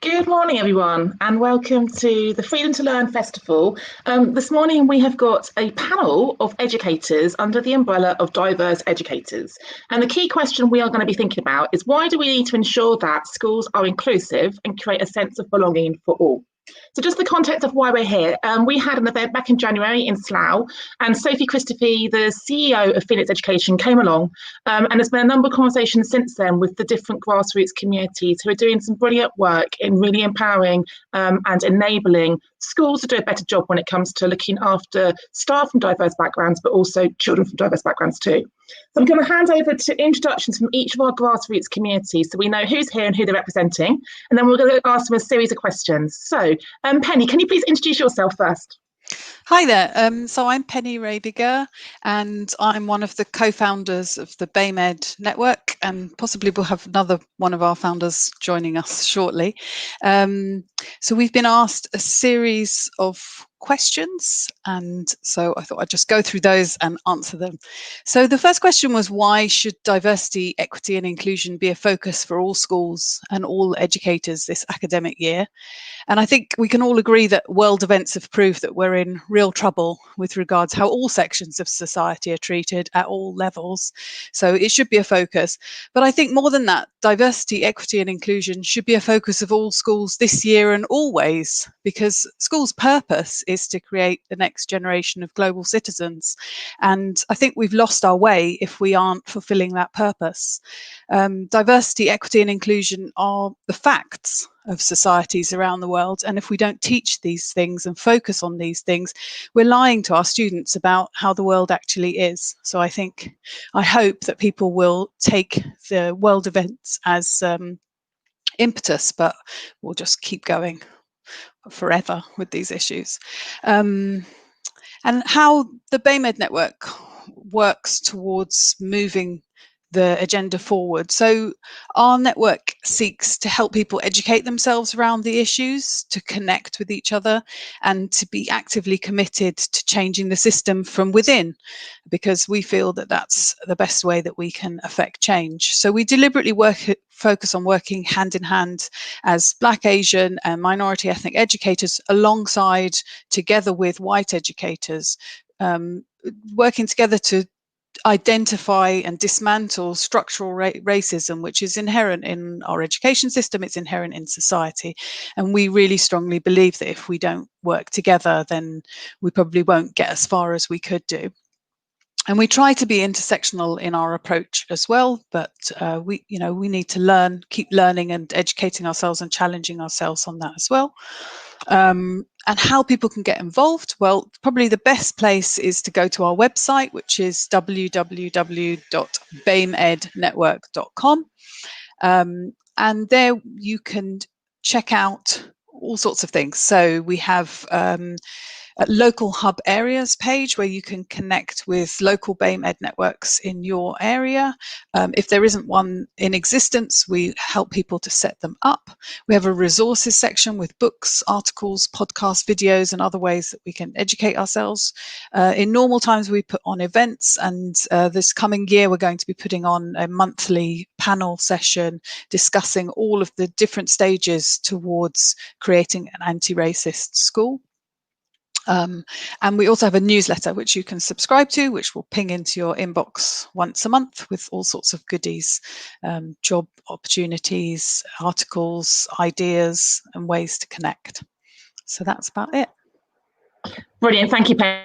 Good morning, everyone, and welcome to the Freedom to Learn Festival. This morning, we have got a panel of educators under the umbrella of diverse educators. And the key question we are going to be thinking about is why do we need to ensure that schools are inclusive and create a sense of belonging for all? So just the context of why we're here, we had an event back in January in Slough, and Sophie Christophe, the CEO of Phoenix Education, came along, and there's been a number of conversations since then with the different grassroots communities who are doing some brilliant work in really empowering and enabling schools to do a better job when it comes to looking after staff from diverse backgrounds, but also children from diverse backgrounds too. So I'm going to hand over to introductions from each of our grassroots communities so we know who's here and who they're representing. And then we're going to ask them a series of questions. So, Penny, can you please introduce yourself first? Hi there. So I'm Bennie Rabiger, and I'm one of the co-founders of the BAMED network, and possibly we'll have another one of our founders joining us shortly. So we've been asked a series of questions, and so I thought I'd just go through those and answer them. So the first question was, why should diversity, equity and inclusion be a focus for all schools and all educators this academic year? And I think we can all agree that world events have proved that we're in real trouble with regards how all sections of society are treated at all levels. So it should be a focus. But I think more than that, diversity, equity and inclusion should be a focus of all schools this year and always, because schools' purpose is to create the next generation of global citizens. And I think we've lost our way if we aren't fulfilling that purpose. Diversity, equity and inclusion are the facts of societies around the world, and if we don't teach these things and focus on these things, we're lying to our students about how the world actually is. So I hope that people will take the world events as impetus, but we'll just keep going forever with these issues. And how the BAMED network works towards moving the agenda forward. So our network seeks to help people educate themselves around the issues, to connect with each other, and to be actively committed to changing the system from within, because we feel that that's the best way that we can affect change. So we deliberately focus on working hand in hand as Black, Asian and minority ethnic educators alongside, together with white educators, working together to identify and dismantle structural racism, which is inherent in our education system, it's inherent in society. And we really strongly believe that if we don't work together, then we probably won't get as far as we could do. And we try to be intersectional in our approach as well, but we need to keep learning and educating ourselves and challenging ourselves on that as well. And how people can get involved, well, probably the best place is to go to our website, which is www.bamednetwork.com. And there you can check out all sorts of things. So we have a local hub areas page where you can connect with local BAMED networks in your area. If there isn't one in existence, we help people to set them up. We have a resources section with books, articles, podcasts, videos, and other ways that we can educate ourselves. In normal times, we put on events, and this coming year, we're going to be putting on a monthly panel session discussing all of the different stages towards creating an anti-racist school. And we also have a newsletter which you can subscribe to, which will ping into your inbox once a month with all sorts of goodies, job opportunities, articles, ideas, and ways to connect. So that's about it. Brilliant. Thank you, Penny.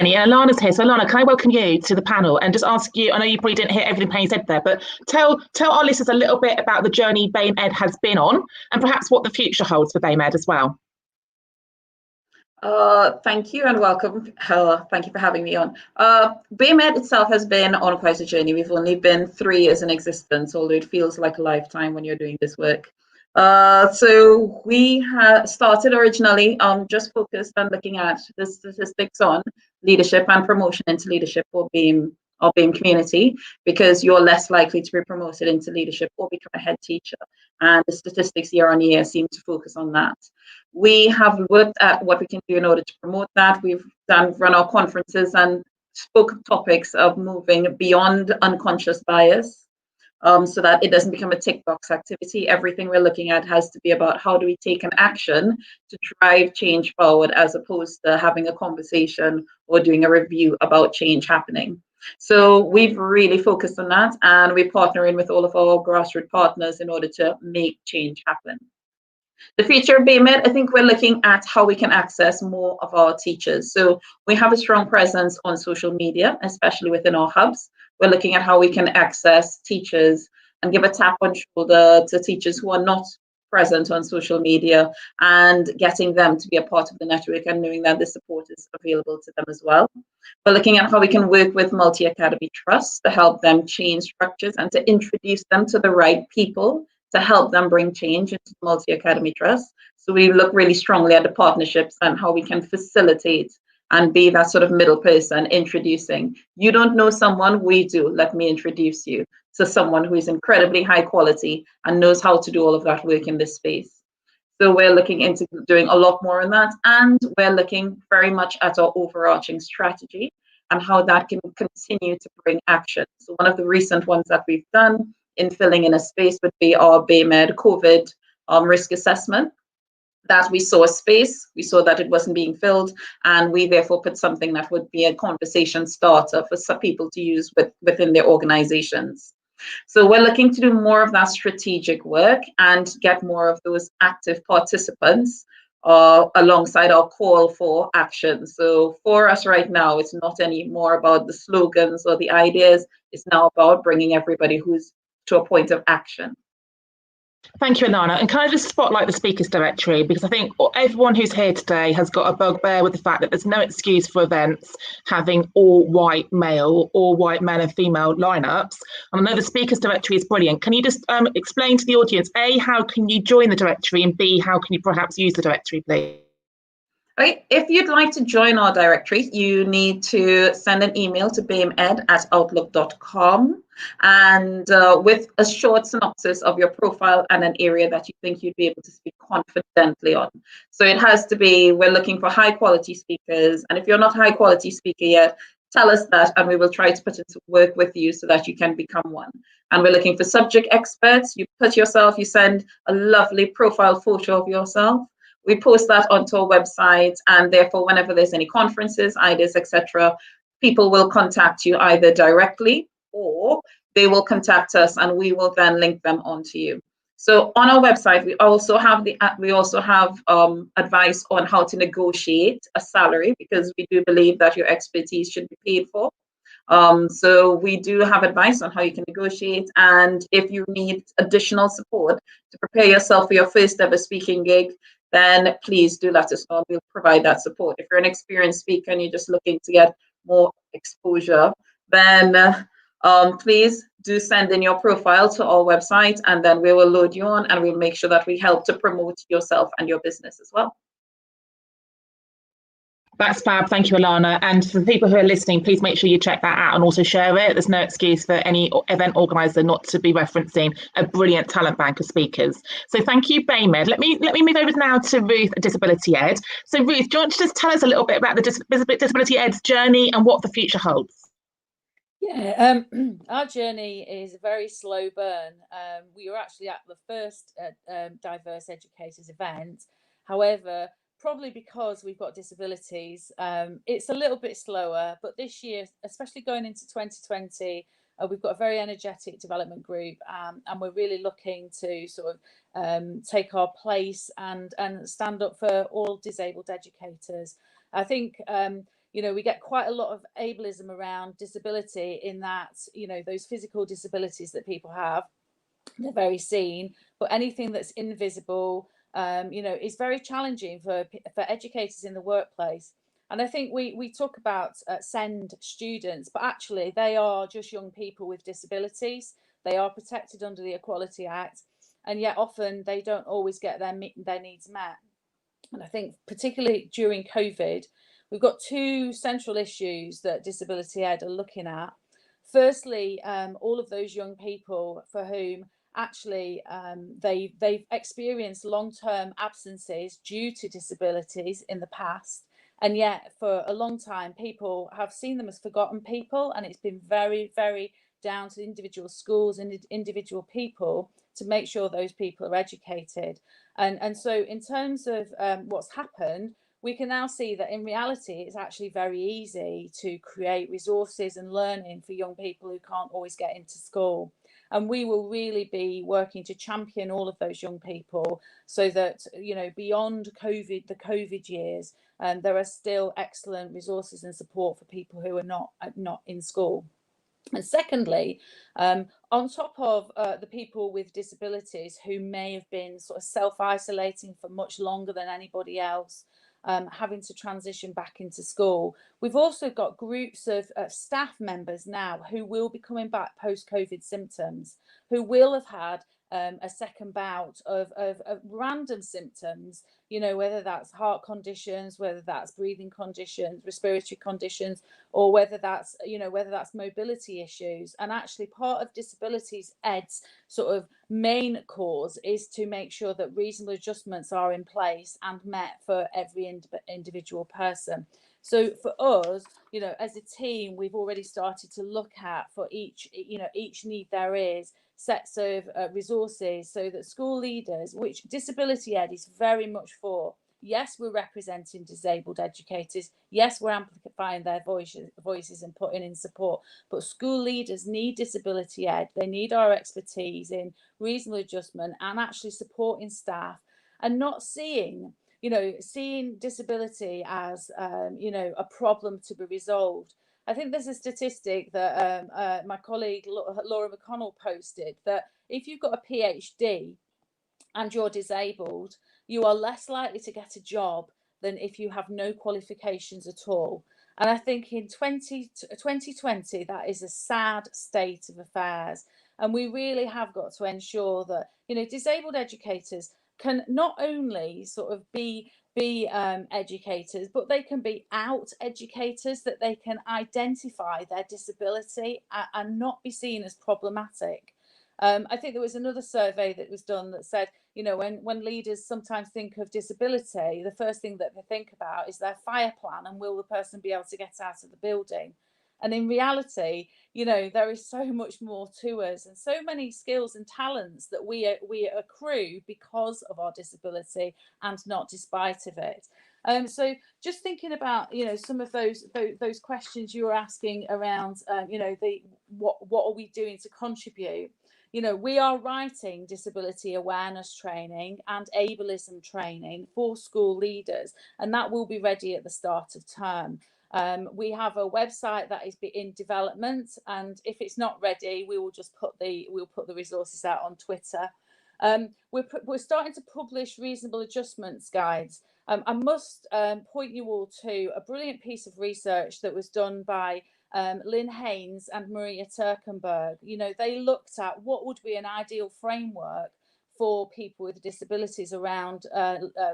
And Alana's here. So Alana, can I welcome you to the panel and just ask you, I know you probably didn't hear everything Penny said there, but tell our listeners a little bit about the journey BAMED has been on and perhaps what the future holds for BAMED as well. Thank you and welcome. Thank you for having me on. BAMED itself has been on quite a journey. We've only been 3 years in existence, although it feels like a lifetime when you're doing this work. So we started originally just focused on looking at the statistics on leadership and promotion into leadership for BAME community, because you're less likely to be promoted into leadership or become a head teacher. And the statistics year on year seem to focus on that. We have worked at what we can do in order to promote that. We've run our conferences and spoke topics of moving beyond unconscious bias so that it doesn't become a tick box activity. Everything we're looking at has to be about how do we take an action to drive change forward, as opposed to having a conversation or doing a review about change happening. So we've really focused on that, and we're partnering with all of our grassroots partners in order to make change happen. The future of BMed, I think we're looking at how we can access more of our teachers. So we have a strong presence on social media, especially within our hubs. We're looking at how we can access teachers and give a tap on shoulder to teachers who are not present on social media, and getting them to be a part of the network and knowing that the support is available to them as well. We're looking at how we can work with multi-academy trusts to help them change structures and to introduce them to the right people to help them bring change into multi-academy trust. So we look really strongly at the partnerships and how we can facilitate and be that sort of middle person introducing. You don't know someone, we do. Let me introduce you to someone who is incredibly high quality and knows how to do all of that work in this space. So we're looking into doing a lot more on that, and we're looking very much at our overarching strategy and how that can continue to bring action. So one of the recent ones that we've done in filling in a space would be our BMed COVID risk assessment. That we saw a space, we saw that it wasn't being filled, and we therefore put something that would be a conversation starter for some people to use within their organizations. So we're looking to do more of that strategic work and get more of those active participants alongside our call for action. So for us right now, it's not anymore about the slogans or the ideas, it's now about bringing everybody who's to a point of action. Thank you, Alana. And can I just spotlight the speakers directory, because I think everyone who's here today has got a bugbear with the fact that there's no excuse for events having all white male and female lineups. And I know the speakers directory is brilliant. Can you just explain to the audience, A, how can you join the directory, and B, how can you perhaps use the directory, please? Right. If you'd like to join our directory, you need to send an email to bmed@outlook.com, and with a short synopsis of your profile and an area that you think you'd be able to speak confidently on. So it has to be, we're looking for high quality speakers, and if you're not a high quality speaker yet, tell us that and we will try to put it to work with you so that you can become one. And we're looking for subject experts. You send a lovely profile photo of yourself. We post that onto our website, and therefore whenever there's any conferences, ideas, etc., people will contact you either directly or they will contact us and we will then link them onto you. So on our website, we also have advice on how to negotiate a salary, because we do believe that your expertise should be paid for. So we do have advice on how you can negotiate, and if you need additional support to prepare yourself for your first ever speaking gig, then please do let us know. We'll provide that support. If you're an experienced speaker and you're just looking to get more exposure, then please do send in your profile to our website, and then we will load you on and we'll make sure that we help to promote yourself and your business as well. That's fab. Thank you, Alana. And for the people who are listening, please make sure you check that out and also share it. There's no excuse for any event organizer not to be referencing a brilliant talent bank of speakers. So thank you, BMed. Let me move over now to Ruth at Disability Ed. So Ruth, do you want to just tell us a little bit about the Disability Ed's journey and what the future holds? Yeah, our journey is a very slow burn. We were actually at the first Diverse Educators event. However, probably because we've got disabilities, it's a little bit slower. But this year, especially going into 2020, we've got a very energetic development group, and we're really looking to sort of take our place and stand up for all disabled educators. I think you know, we get quite a lot of ableism around disability, in that, you know, those physical disabilities that people have, they're very seen, but anything that's invisible, you know, is very challenging for educators in the workplace. And I think we talk about SEND students, but actually they are just young people with disabilities. They are protected under the Equality Act, and yet often they don't always get their needs met. And I think particularly during COVID, we've got two central issues that Disability Ed are looking at. Firstly, all of those young people for whom actually they've experienced long-term absences due to disabilities in the past, and yet for a long time people have seen them as forgotten people, and it's been very, very down to individual schools and individual people to make sure those people are educated. And so in terms of what's happened, we can now see that in reality, it's actually very easy to create resources and learning for young people who can't always get into school. And we will really be working to champion all of those young people so that, you know, beyond COVID, the COVID years, there are still excellent resources and support for people who are not in school. And secondly, on top of the people with disabilities who may have been sort of self-isolating for much longer than anybody else, having to transition back into school, we've also got groups of staff members now who will be coming back post-COVID symptoms, who will have had a second bout of random symptoms, you know, whether that's heart conditions, whether that's breathing conditions, respiratory conditions, or whether that's, you know, whether that's mobility issues. And actually part of disabilities ed's sort of main cause is to make sure that reasonable adjustments are in place and met for every individual person. So for us, you know, as a team, we've already started to look at, for each, you know, each need there is, sets of resources so that school leaders, which disability ed is very much for, yes, we're representing disabled educators, yes, we're amplifying their voices and putting in support, but school leaders need disability ed. They need our expertise in reasonable adjustment and actually supporting staff, and not seeing, you know, seeing disability as, you know, a problem to be resolved. I think there's a statistic that my colleague Laura McConnell posted, that if you've got a PhD and you're disabled, you are less likely to get a job than if you have no qualifications at all. And I think in 2020, that is a sad state of affairs. And we really have got to ensure that, you know, disabled educators can not only sort of be educators, but they can be out educators, that they can identify their disability and not be seen as problematic. I think there was another survey that was done that said, you know, when leaders sometimes think of disability, the first thing that they think about is their fire plan and will the person be able to get out of the building. And in reality, you know, there is so much more to us, and so many skills and talents that we accrue because of our disability and not despite of it. So just thinking about, you know, some of those questions you were asking around, you know, what are we doing to contribute? You know, we are writing disability awareness training and ableism training for school leaders, and that will be ready at the start of term. We have a website that is in development, and if it's not ready, we will just put the resources out on Twitter. We're starting to publish reasonable adjustments guides. I must point you all to a brilliant piece of research that was done by Lynn Haynes and Maria Turkenberg. You know, they looked at what would be an ideal framework for people with disabilities around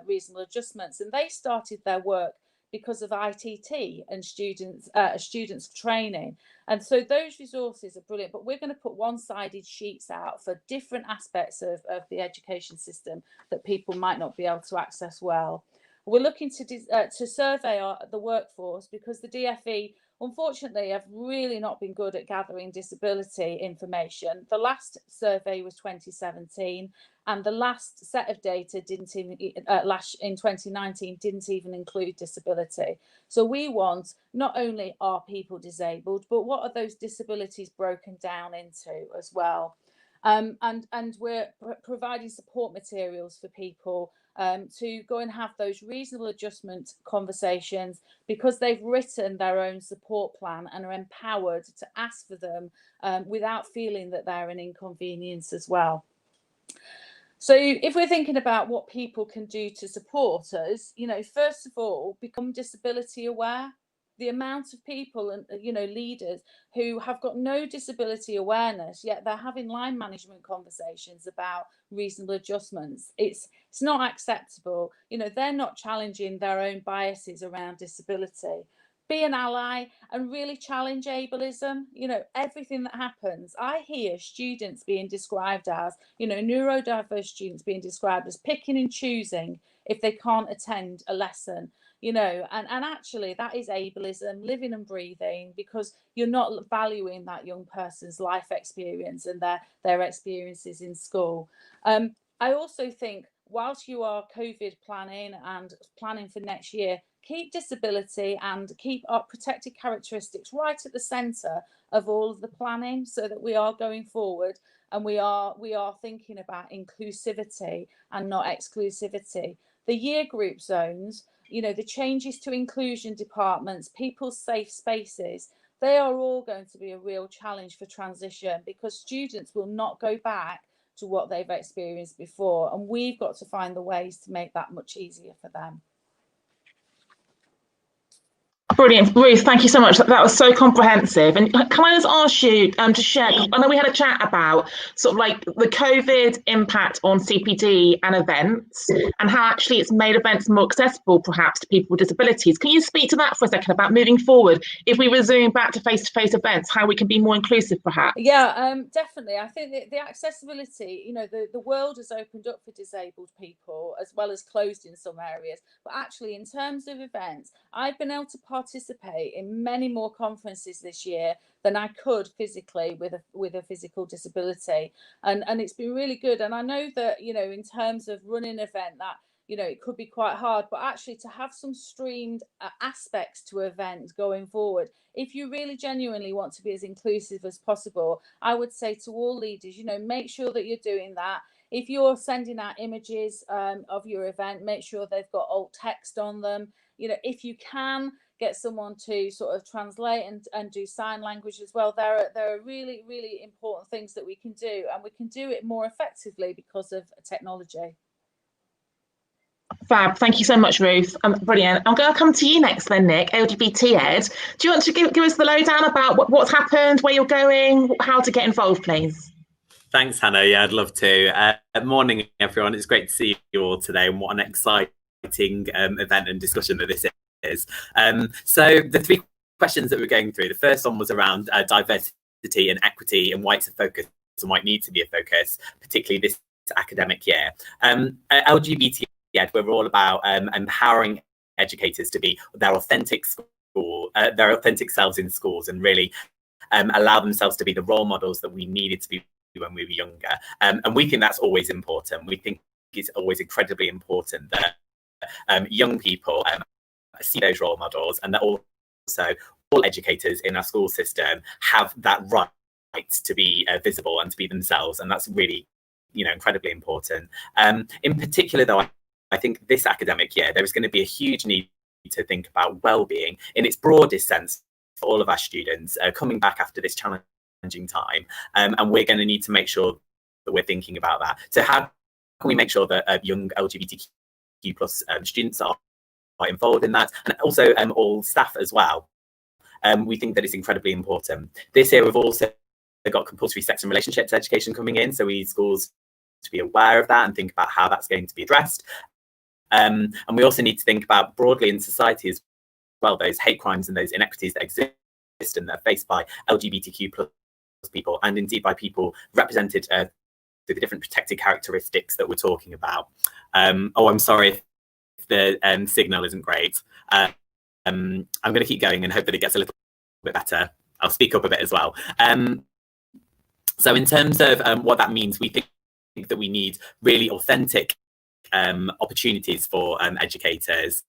reasonable adjustments, and they started their work because of ITT and students training. And so those resources are brilliant, but we're going to put one-sided sheets out for different aspects of the education system that people might not be able to access well. We're looking to survey the workforce, because the DfE, unfortunately, have really not been good at gathering disability information. The last survey was 2017, and the last set of data didn't even, in 2019, didn't even include disability. So we want, not only are people disabled, but what are those disabilities broken down into as well? And we're providing support materials for people to go and have those reasonable adjustment conversations, because they've written their own support plan and are empowered to ask for them without feeling that they're an inconvenience as well. So if we're thinking about what people can do to support us, you know, first of all, become disability aware. The amount of people and, you know, leaders who have got no disability awareness, yet they're having line management conversations about reasonable adjustments. It's not acceptable. You know, they're not challenging their own biases around disability. Be an ally and really challenge ableism. You know, everything that happens, I hear students being described as, you know, neurodiverse students being described as picking and choosing if they can't attend a lesson. you know, and actually that is ableism, living and breathing, because you're not valuing that young person's life experience and their experiences in school. I also think whilst you are COVID planning and planning for next year, keep disability and keep our protected characteristics right at the centre of all of the planning, so that we are going forward and we are thinking about inclusivity and not exclusivity. The year group zones, you know, the changes to inclusion departments, people's safe spaces, they are all going to be a real challenge for transition, because students will not go back to what they've experienced before, and we've got to find the ways to make that much easier for them. Brilliant, Ruth, thank you so much. That was so comprehensive. And can I just ask you to share, I know we had a chat about sort of like the COVID impact on CPD and events, and how actually it's made events more accessible perhaps to people with disabilities. Can you speak to that for a second about moving forward, if we resume back to face-to-face events, how we can be more inclusive perhaps? Yeah, definitely. I think the accessibility, you know, the world has opened up for disabled people as well as closed in some areas. But actually, in terms of events, I've been able to participate in many more conferences this year than I could physically with a physical disability, and it's been really good. And I know that, you know, in terms of running an event, that, you know, it could be quite hard, but actually to have some streamed aspects to events going forward, if you really genuinely want to be as inclusive as possible, I would say to all leaders, you know, make sure that you're doing that. If you're sending out images of your event, make sure they've got alt text on them. You know, if you can get someone to sort of translate and do sign language as well, there are really, really important things that we can do, and we can do it more effectively because of technology. Fab, thank you so much, Ruth. Brilliant. I'm going to come to you next then, Nick, LGBT Ed. Do you want to give us the lowdown about what's happened, where you're going, how to get involved, please? Thanks, Hannah. Yeah, I'd love to. Morning, everyone. It's great to see you all today, and what an exciting event and discussion that this is. So the three questions that we're going through, the first one was around diversity and equity and why it's a focus and why it needs to be a focus, particularly this academic year. LGBT Ed, we're all about empowering educators to be their authentic selves in schools, and really allow themselves to be the role models that we needed to be when we were younger. And we think that's always important. We think it's always incredibly important that young people see those role models, and that also all educators in our school system have that right to be visible and to be themselves. And that's really, you know, incredibly important. In particular, though, I think this academic year, there is going to be a huge need to think about well-being in its broadest sense for all of our students coming back after this challenging time. And we're going to need to make sure that we're thinking about that. So how can we make sure that young LGBTQ plus students are involved in that, and also all staff as well? We think that it's incredibly important. This year, we've also got compulsory sex and relationships education coming in, so we need schools to be aware of that and think about how that's going to be addressed. And we also need to think about broadly in society as well, those hate crimes and those inequities that exist and that are faced by LGBTQ plus people, and indeed by people represented through the different protected characteristics that we're talking about. Oh, I'm sorry if the signal isn't great. I'm going to keep going and hope that it gets a little bit better. I'll speak up a bit as well. So in terms of what that means, we think that we need really authentic opportunities for educators,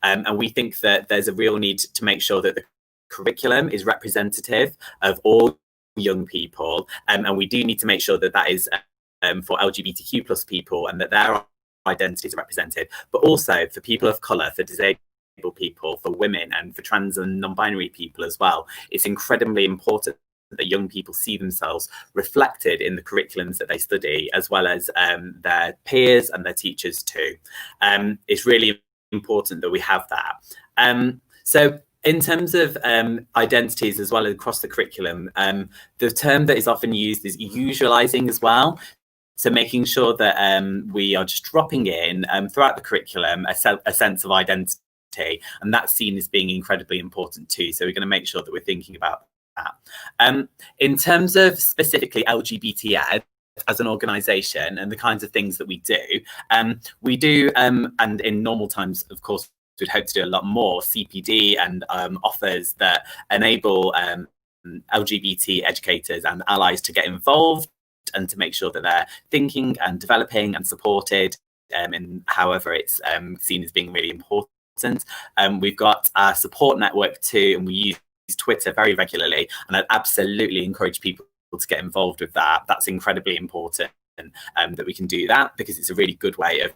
and we think that there's a real need to make sure that the curriculum is representative of all young people, and we do need to make sure that that is for LGBTQ plus people, and that their identities are represented, but also for people of colour, for disabled people, for women, and for trans and non-binary people as well. It's incredibly important that young people see themselves reflected in the curriculums that they study, as well as their peers and their teachers too. It's really important that we have that. So in terms of identities as well as across the curriculum, the term that is often used is usualizing as well. So making sure that we are just dropping in throughout the curriculum a sense of identity, and that's seen as being incredibly important too. So we're going to make sure that we're thinking about that. In terms of specifically LGBT Ed as an organisation and the kinds of things that we do, and in normal times, of course, we'd hope to do a lot more CPD and offers that enable LGBT educators and allies to get involved and to make sure that they're thinking and developing and supported in however it's seen as being really important. We've got our support network too, and we use Twitter very regularly, and I'd absolutely encourage people to get involved with that. That's incredibly important that we can do that, because it's a really good way of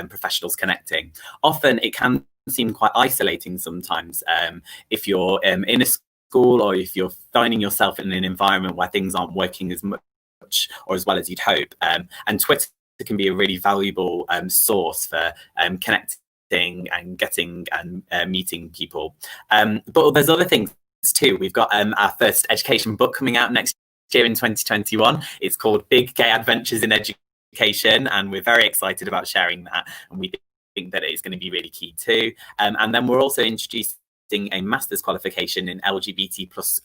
professionals connecting. Often it can seem quite isolating sometimes if you're in a school, or if you're finding yourself in an environment where things aren't working as much or as well as you'd hope. And Twitter can be a really valuable source for connecting and getting and meeting people. But there's other things too. We've got our first education book coming out next year in 2021. It's called Big Gay Adventures in Education, and we're very excited about sharing that, and we think that it's going to be really key too. And then we're also introducing a master's qualification in LGBT plus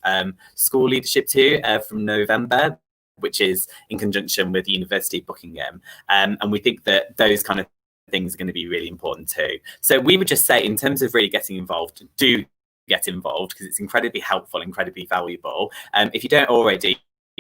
school leadership too from November, which is in conjunction with the University of Buckingham, and we think that those kind of things are going to be really important too. So we would just say, in terms of really getting involved, do get involved, because it's incredibly helpful, incredibly valuable. If you don't already,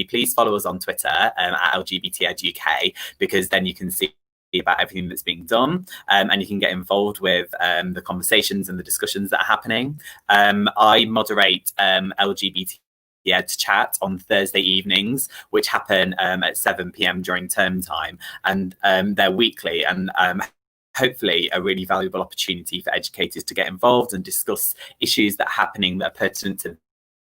please follow us on Twitter at LGBTEdUK, because then you can see about everything that's being done, and you can get involved with the conversations and the discussions that are happening. I moderate LGBT Ed chat on Thursday evenings, which happen at 7 p.m. during term time, and they're weekly, and hopefully a really valuable opportunity for educators to get involved and discuss issues that are happening that are pertinent to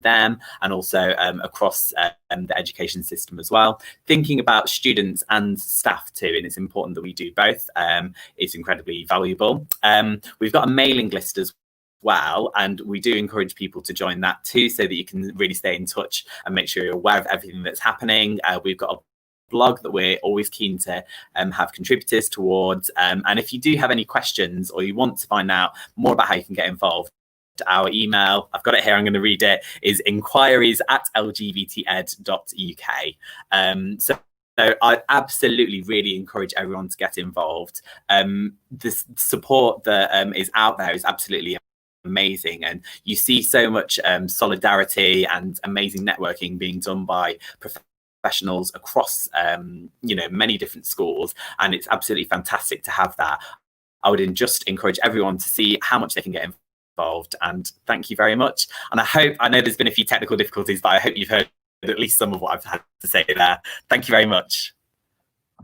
them, and also across the education system as well. Thinking about students and staff too, and it's important that we do both. It's incredibly valuable. We've got a mailing list as well, and we do encourage people to join that too, so that you can really stay in touch and make sure you're aware of everything that's happening. We've got a blog that we're always keen to have contributors towards, and if you do have any questions or you want to find out more about how you can get involved, our email, I've got it here, I'm going to read it, is inquiries@lgbted.uk. So I absolutely really encourage everyone to get involved. The support that is out there is absolutely amazing, and you see so much solidarity and amazing networking being done by professionals across many different schools, and it's absolutely fantastic to have that. I would just encourage everyone to see how much they can get involved, and thank you very much. And I know there's been a few technical difficulties, but I hope you've heard at least some of what I've had to say there. Thank you very much.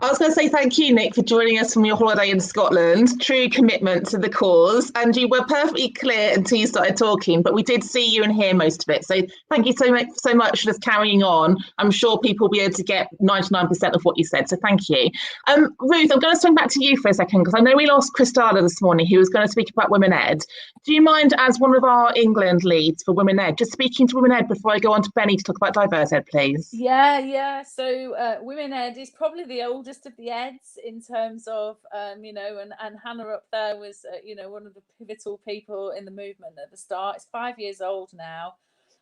I was going to say thank you, Nick, for joining us from your holiday in Scotland. True commitment to the cause. And you were perfectly clear until you started talking, but we did see you and hear most of it. So thank you so much for just carrying on. I'm sure people will be able to get 99% of what you said. So thank you. Ruth, I'm going to swing back to you for a second, because I know we lost Christala this morning, who was going to speak about Women Ed. Do you mind, as one of our England leads for Women Ed, just speaking to Women Ed before I go on to Bennie to talk about Diverse Ed, please? Yeah. So Women Ed is probably the oldest of the eds in terms of and Hannah up there was one of the pivotal people in the movement at the start. It's 5 years old now,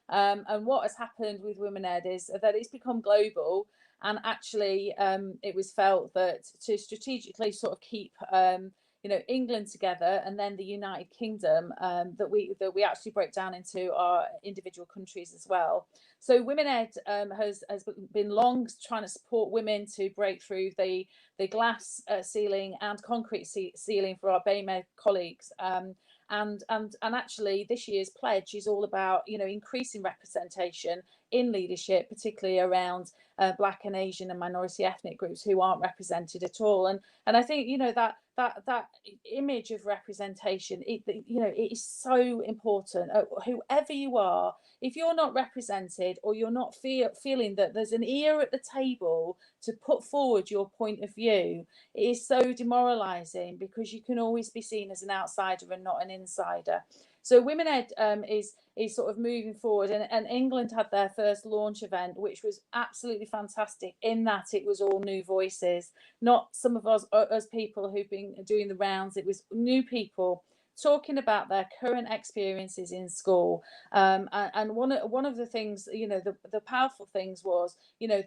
and what has happened with Women Ed is that it's become global, and actually it was felt that to strategically sort of keep England together, and then the United Kingdom, that we actually break down into our individual countries as well. So Women Ed has been long trying to support women to break through the glass ceiling and concrete ceiling for our BayMed colleagues. And actually this year's pledge is all about increasing representation in leadership, particularly around Black and Asian and minority ethnic groups who aren't represented at all. And I think that image of representation, it is so important. Whoever you are, if you're not represented, or you're not feeling that there's an ear at the table to put forward your point of view, it is so demoralizing, because you can always be seen as an outsider and not an insider. So Women Ed is sort of moving forward, and England had their first launch event, which was absolutely fantastic, in that it was all new voices, not some of us people who've been doing the rounds. It was new people talking about their current experiences in school, and one of the things, the powerful things was,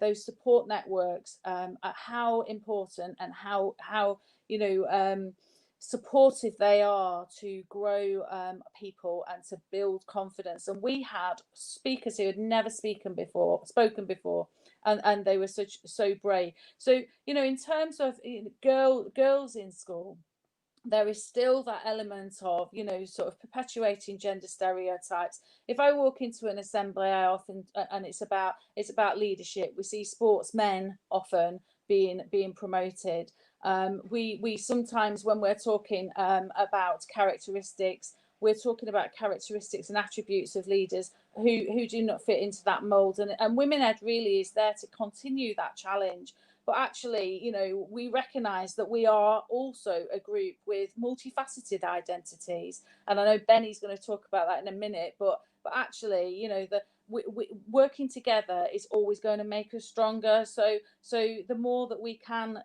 those support networks, how important, and how supportive they are to grow people and to build confidence. And we had speakers who had never spoken before, and they were so brave. So, you know, in terms of girls in school, there is still that element of, you know, sort of perpetuating gender stereotypes. If I walk into an assembly, I often, and it's about leadership, we see sportsmen often being promoted. We sometimes, when we're talking about characteristics, we're talking about characteristics and attributes of leaders who do not fit into that mold. And Women Ed really is there to continue that challenge. But actually, you know, we recognise that we are also a group with multifaceted identities. And I know Benny's going to talk about that in a minute, but actually, you know, we working together is always going to make us stronger. So the more that we can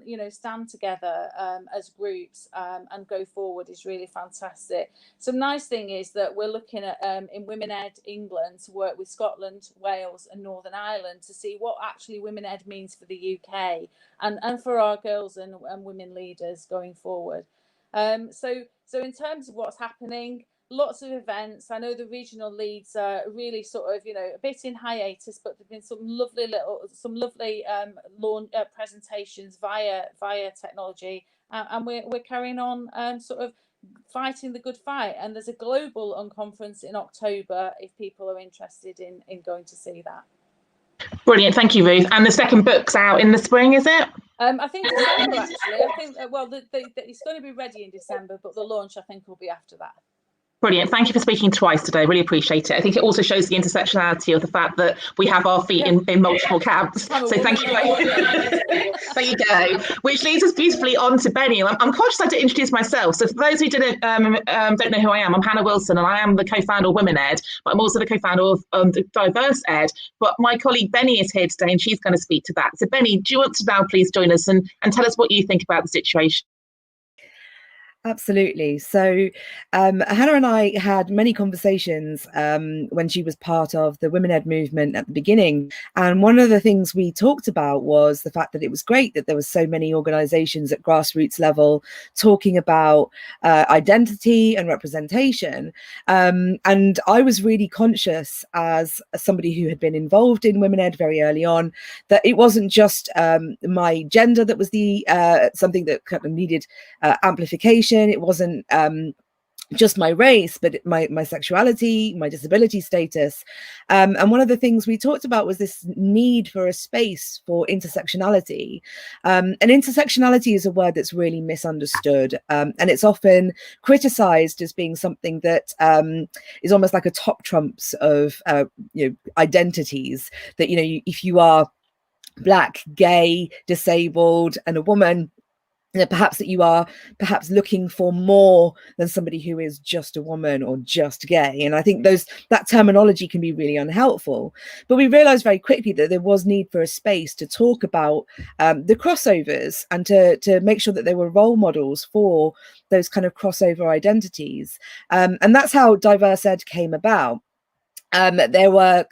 you know, stand together as groups and go forward is really fantastic. Some nice thing is that we're looking at in Women Ed England to work with Scotland, Wales and Northern Ireland to see what actually Women Ed means for the UK and for our girls and women leaders going forward. So in terms of what's happening, lots of events. I know the regional leads are really sort of, you know, a bit in hiatus, but there've been some lovely launch presentations via technology, and we're carrying on sort of fighting the good fight. And there's a global unconference in October if people are interested in going to see that. Brilliant, thank you, Ruth. And the second book's out in the spring, is it? I think December actually. I think well, it's going to be ready in December, but the launch I think will be after that. Brilliant. Thank you for speaking twice today. Really appreciate it. I think it also shows the intersectionality of the fact that we have our feet in multiple camps. So thank you. There you go. Which leads us beautifully on to Bennie. I'm conscious I had to introduce myself. So for those who don't know who I am, I'm Hannah Wilson and I am the co-founder of Women Ed, but I'm also the co-founder of Diverse Ed. But my colleague Bennie is here today and she's going to speak to that. So Bennie, do you want to now please join us and tell us what you think about the situation? Absolutely. So Hannah and I had many conversations when she was part of the Women Ed movement at the beginning. And one of the things we talked about was the fact that it was great that there were so many organizations at grassroots level talking about identity and representation. And I was really conscious as somebody who had been involved in Women Ed very early on, that it wasn't just my gender that was the something that kind of needed amplification. It wasn't just my race, but my sexuality, my disability status. And one of the things we talked about was this need for a space for intersectionality. And intersectionality is a word that's really misunderstood. And it's often criticized as being something that is almost like a top trumps of identities, that, you know, if you are Black, gay, disabled, and a woman, perhaps that you are perhaps looking for more than somebody who is just a woman or just gay. And I think that terminology can be really unhelpful. But we realized very quickly that there was need for a space to talk about the crossovers and to make sure that there were role models for those kind of crossover identities. And that's how Diverse Ed came about. There were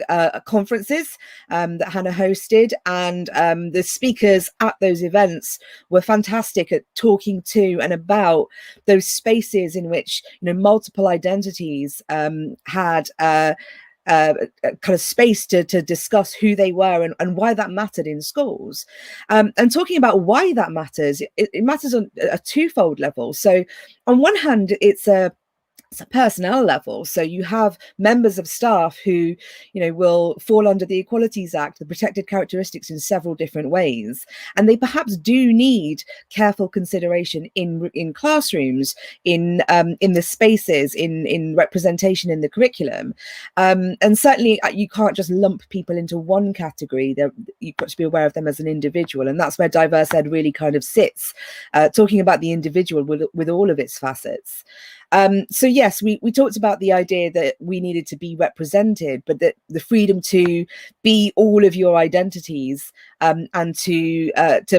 conferences that Hannah hosted, and the speakers at those events were fantastic at talking to and about those spaces in which, you know, multiple identities had kind of space to discuss who they were and why that mattered in schools. And talking about why that matters, it matters on a twofold level. So on one hand, it's a personnel level. So you have members of staff who, you know, will fall under the Equalities Act, the protected characteristics, in several different ways. And they perhaps do need careful consideration in classrooms, in the spaces, in representation in the curriculum. And certainly you can't just lump people into one category. You've got to be aware of them as an individual. And that's where Diverse Ed really kind of sits, talking about the individual with all of its facets. So yes, we talked about the idea that we needed to be represented, but that the freedom to be all of your identities and to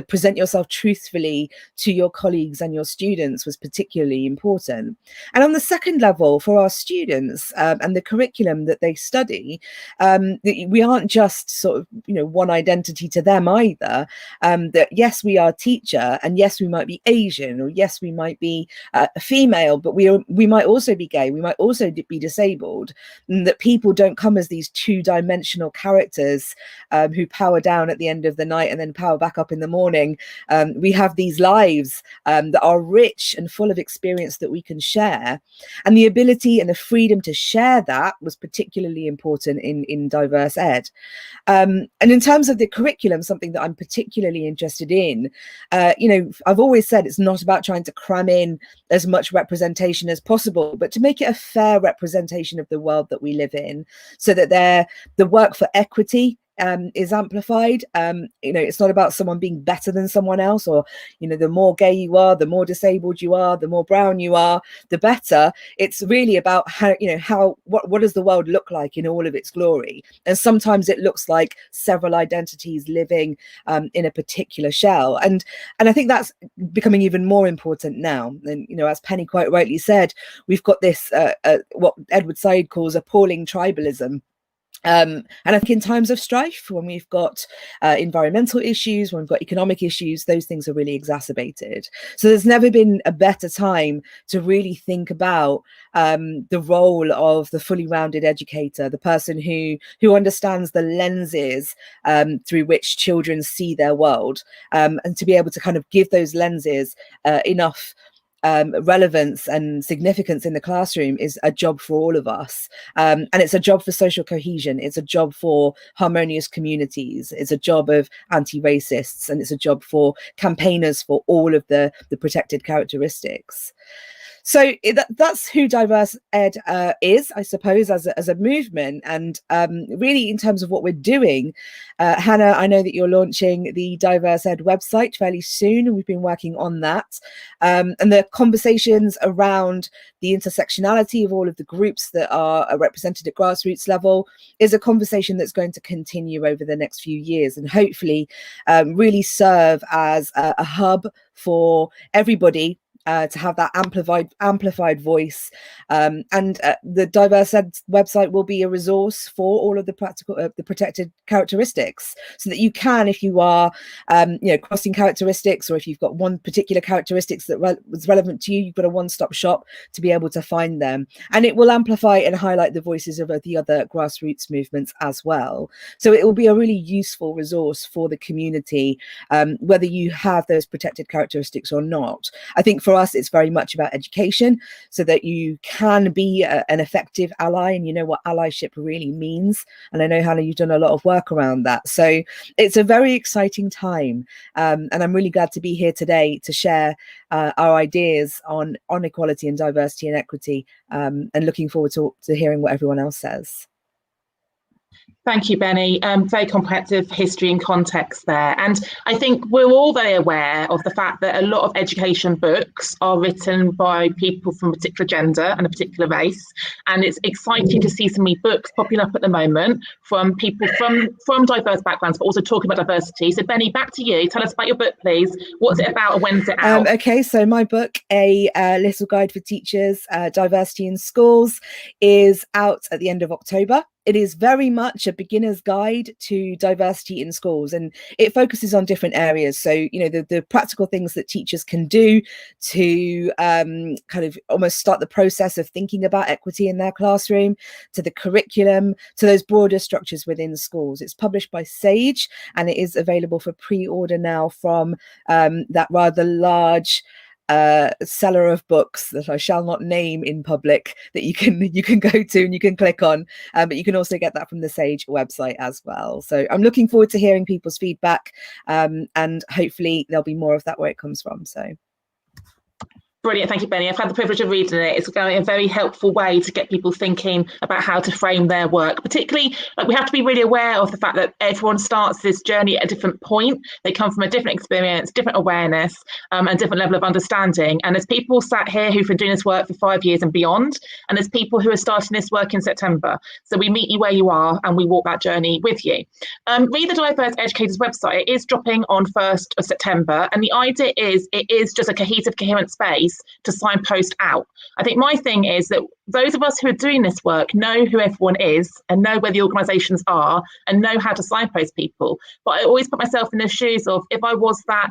present yourself truthfully to your colleagues and your students was particularly important. And on the second level, for our students and the curriculum that they study, we aren't just sort of, you know, one identity to them either. That yes, we are teacher, and yes, we might be Asian, or yes, we might be a female, but we might also be gay, we might also be disabled, and that people don't come as these two-dimensional characters who power down at the end of the night and then power back up in the morning. We have these lives that are rich and full of experience that we can share, and the ability and the freedom to share that was particularly important in diverse ed. And in terms of the curriculum, something that I'm particularly interested in, you know, I've always said it's not about trying to cram in as much representation as possible, but to make it a fair representation of the world that we live in, so that the work for equity is amplified. You know, it's not about someone being better than someone else, or, you know, the more gay you are, the more disabled you are, the more brown you are, the better. It's really about how, you know, what does the world look like in all of its glory? And sometimes it looks like several identities living in a particular shell. And I think that's becoming even more important now. And, you know, as Penny quite rightly said, we've got this what Edward Said calls appalling tribalism. And I think in times of strife, when we've got environmental issues, when we've got economic issues, those things are really exacerbated. So there's never been a better time to really think about the role of the fully rounded educator, the person who understands the lenses through which children see their world, and to be able to kind of give those lenses enough relevance and significance in the classroom is a job for all of us. And it's a job for social cohesion. It's a job for harmonious communities. It's a job of anti-racists, and it's a job for campaigners for all of the protected characteristics. So that's who diverse ed is, I suppose, as a movement. And really, in terms of what we're doing, Hannah, I know that you're launching the diverse ed website fairly soon, and we've been working on that. And the conversations around the intersectionality of all of the groups that are represented at grassroots level is a conversation that's going to continue over the next few years, and hopefully really serve as a hub for everybody to have that amplified voice. And the diverse ed website will be a resource for all of the the protected characteristics, so that you can, if you are you know, crossing characteristics, or if you've got one particular characteristics that was relevant to you, you've got a one-stop shop to be able to find them. And it will amplify and highlight the voices of the other grassroots movements as well. So it will be a really useful resource for the community, whether you have those protected characteristics or not. I think for us, it's very much about education, so that you can be an effective ally, and you know what allyship really means. And I know, Hannah, you've done a lot of work around that. So it's a very exciting time. And I'm really glad to be here today to share our ideas on equality and diversity and equity, and looking forward to hearing what everyone else says. Thank you, Bennie. Very comprehensive history and context there. And I think we're all very aware of the fact that a lot of education books are written by people from a particular gender and a particular race. And it's exciting to see so many books popping up at the moment from people from diverse backgrounds, but also talking about diversity. So Bennie, back to you. Tell us about your book, please. What's it about and when's it out? Okay, so my book, A Little Guide for Teachers, Diversity in Schools, is out at the end of October. It is very much a beginner's guide to diversity in schools, and it focuses on different areas. So, you know, the practical things that teachers can do to kind of almost start the process of thinking about equity in their classroom, to the curriculum, to those broader structures within schools. It's published by Sage, and it is available for pre-order now from that rather large seller of books that I shall not name in public, that you can go to and you can click on, but you can also get that from the Sage website as well. So I'm looking forward to hearing people's feedback, and hopefully there'll be more of that where it comes from. So Brilliant, thank you, Benny. I've had the privilege of reading it. It's a very helpful way to get people thinking about how to frame their work. Particularly, we have to be really aware of the fact that everyone starts this journey at a different point. They come from a different experience, different awareness, and different level of understanding. And there's people sat here who've been doing this work for 5 years and beyond, and there's people who are starting this work in September. So we meet you where you are, and we walk that journey with you. Read the Diverse Educators website. It is dropping on 1st of September, and the idea is it is just a cohesive, coherent space to signpost out. I think my thing is that those of us who are doing this work know who everyone is and know where the organisations are and know how to signpost people. But I always put myself in the shoes of, if I was that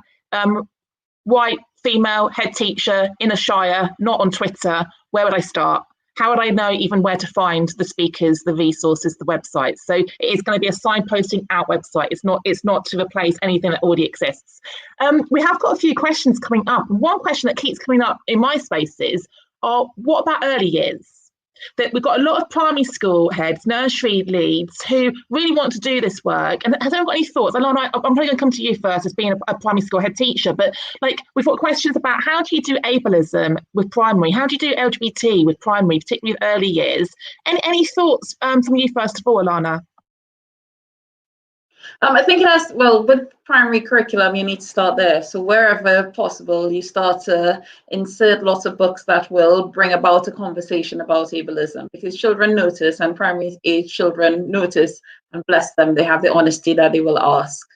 white female head teacher in a shire, not on Twitter, where would I start? How would I know even where to find the speakers, the resources, the website? So it is going to be a signposting out website. It's not to replace anything that already exists. We have got a few questions coming up. One question that keeps coming up in my spaces are, what about early years? That we've got a lot of primary school heads, nursery leads who really want to do this work. And has anyone got any thoughts? Alana, I'm probably going to come to you first as being a primary school head teacher, but like, we've got questions about how do you do ableism with primary? How do you do LGBT with primary, particularly with early years? Any thoughts from you first of all, Alana? I think it has, well, with primary curriculum, you need to start there. So wherever possible, you start to insert lots of books that will bring about a conversation about ableism, because children notice, and primary age children notice, and bless them, they have the honesty that they will ask.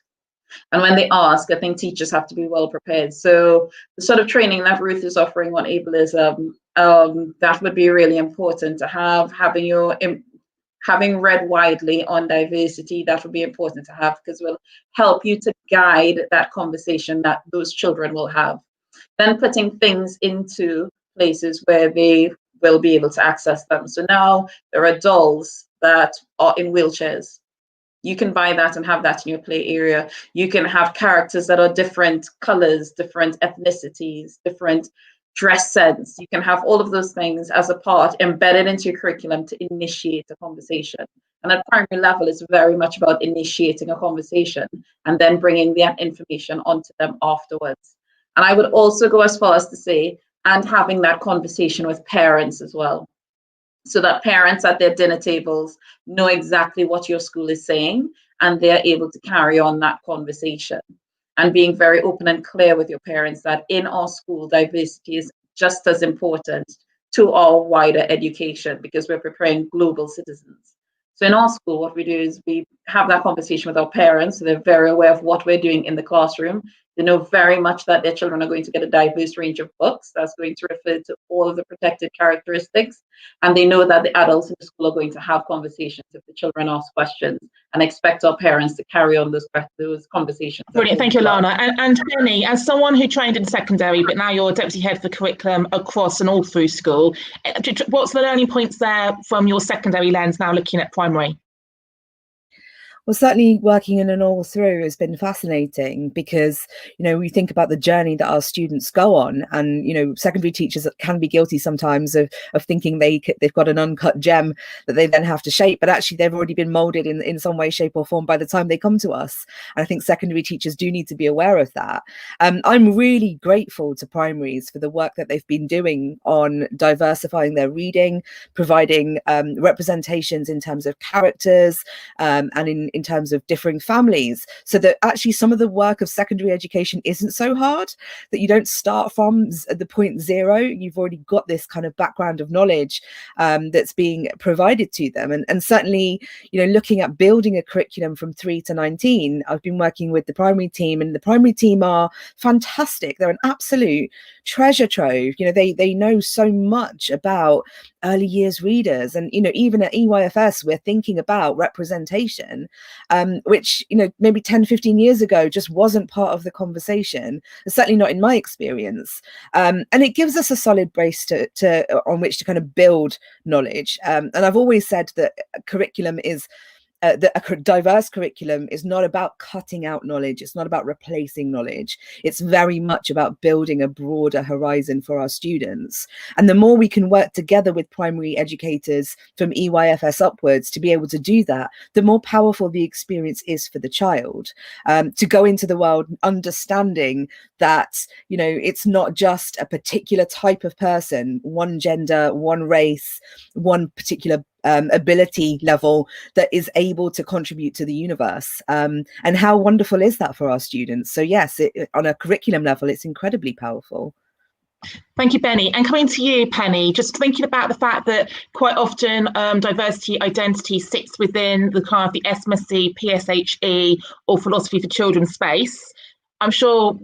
And when they ask, I think teachers have to be well prepared. So the sort of training that Ruth is offering on ableism, that would be really important to have. Having read widely on diversity, that would be important to have, because it will help you to guide that conversation that those children will have. Then putting things into places where they will be able to access them. So now there are dolls that are in wheelchairs. You can buy that and have that in your play area. You can have characters that are different colors, different ethnicities, different dress sense. You can have all of those things as a part embedded into your curriculum to initiate a conversation. And at primary level, it's very much about initiating a conversation and then bringing that information onto them afterwards. And I would also go as far as to say, and having that conversation with parents as well, so that parents at their dinner tables know exactly what your school is saying, and they're able to carry on that conversation. And being very open and clear with your parents that in our school, diversity is just as important to our wider education, because we're preparing global citizens. So in our school, what we do is we have that conversation with our parents. So they're very aware of what we're doing in the classroom. They know very much that their children are going to get a diverse range of books that's going to refer to all of the protected characteristics. And they know that the adults in the school are going to have conversations if the children ask questions, and expect our parents to carry on those conversations. Brilliant, thank you, Alana. And Benny, as someone who trained in secondary, but now you're deputy head for curriculum across and all through school, what's the learning points there from your secondary lens now looking at primary? Well, certainly working in an all through has been fascinating, because, you know, we think about the journey that our students go on, and, you know, secondary teachers can be guilty sometimes of thinking they've got an uncut gem that they then have to shape, but actually they've already been molded in some way, shape or form by the time they come to us. And I think secondary teachers do need to be aware of that. I'm really grateful to primaries for the work that they've been doing on diversifying their reading, providing representations in terms of characters, and in terms of differing families, so that actually some of the work of secondary education isn't so hard, that you don't start from the point zero. You've already got this kind of background of knowledge that's being provided to them. And certainly, you know, looking at building a curriculum from 3 to 19, I've been working with the primary team, and the primary team are fantastic. They're an absolute treasure trove. You know, they know so much about early years readers, and, you know, even at EYFS we're thinking about representation, which, you know, maybe 10-15 years ago just wasn't part of the conversation, certainly not in my experience, and it gives us a solid base to on which to kind of build knowledge. And I've always said that curriculum is a diverse curriculum is not about cutting out knowledge. It's not about replacing knowledge. It's very much about building a broader horizon for our students. And the more we can work together with primary educators from EYFS upwards to be able to do that, the more powerful the experience is for the child, to go into the world understanding that, you know, it's not just a particular type of person, one gender, one race, one particular ability level that is able to contribute to the universe. And how wonderful is that for our students? So yes, on a curriculum level, it's incredibly powerful. Thank you, Benny. And coming to you, Penny, just thinking about the fact that quite often diversity identity sits within the kind of the SMSC, PSHE or philosophy for children space. I'm sure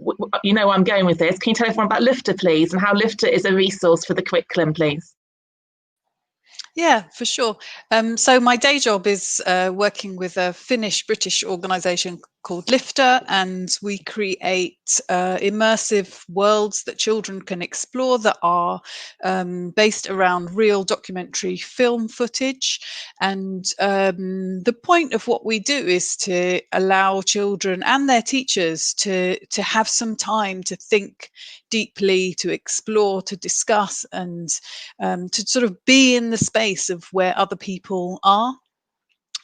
you know where I'm going with this. Can you tell everyone about LIFTA, please, and how LIFTA is a resource for the curriculum, please? Yeah, for sure. So my day job is working with a Finnish-British organisation called LIFTA, and we create immersive worlds that children can explore that are based around real documentary film footage. And the point of what we do is to allow children and their teachers to have some time to think deeply, to explore, to discuss, and to sort of be in the space of where other people are.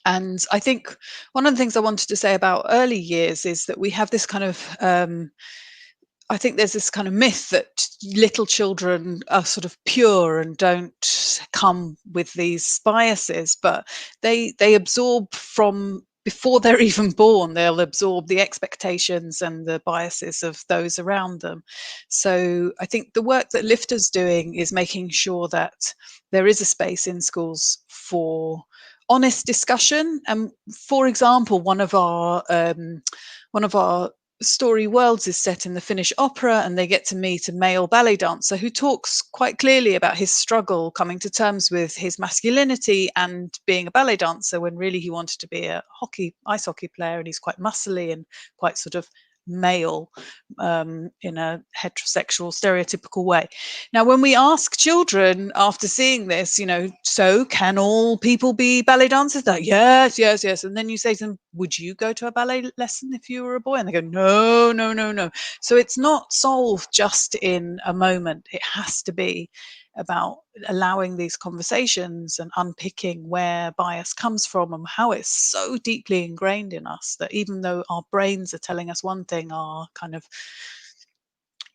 And I think one of the things I wanted to say about early years is that we have this kind of I think there's this kind of myth that little children are sort of pure and don't come with these biases, but they absorb from before they're even born. They'll absorb the expectations and the biases of those around them. So I think the work that LIFTA's doing is making sure that there is a space in schools for honest discussion. And for example, one of our story worlds is set in the Finnish opera, and they get to meet a male ballet dancer who talks quite clearly about his struggle coming to terms with his masculinity and being a ballet dancer when really he wanted to be a ice hockey player, and he's quite muscly and quite sort of male in a heterosexual stereotypical way. Now, when we ask children after seeing this, you know, so can all people be ballet dancers? They're like, yes, yes, yes. And then you say to them, would you go to a ballet lesson if you were a boy? And they go, no, no, no, no. So it's not solved just in a moment. It has to be about allowing these conversations and unpicking where bias comes from and how it's so deeply ingrained in us that even though our brains are telling us one thing, our kind of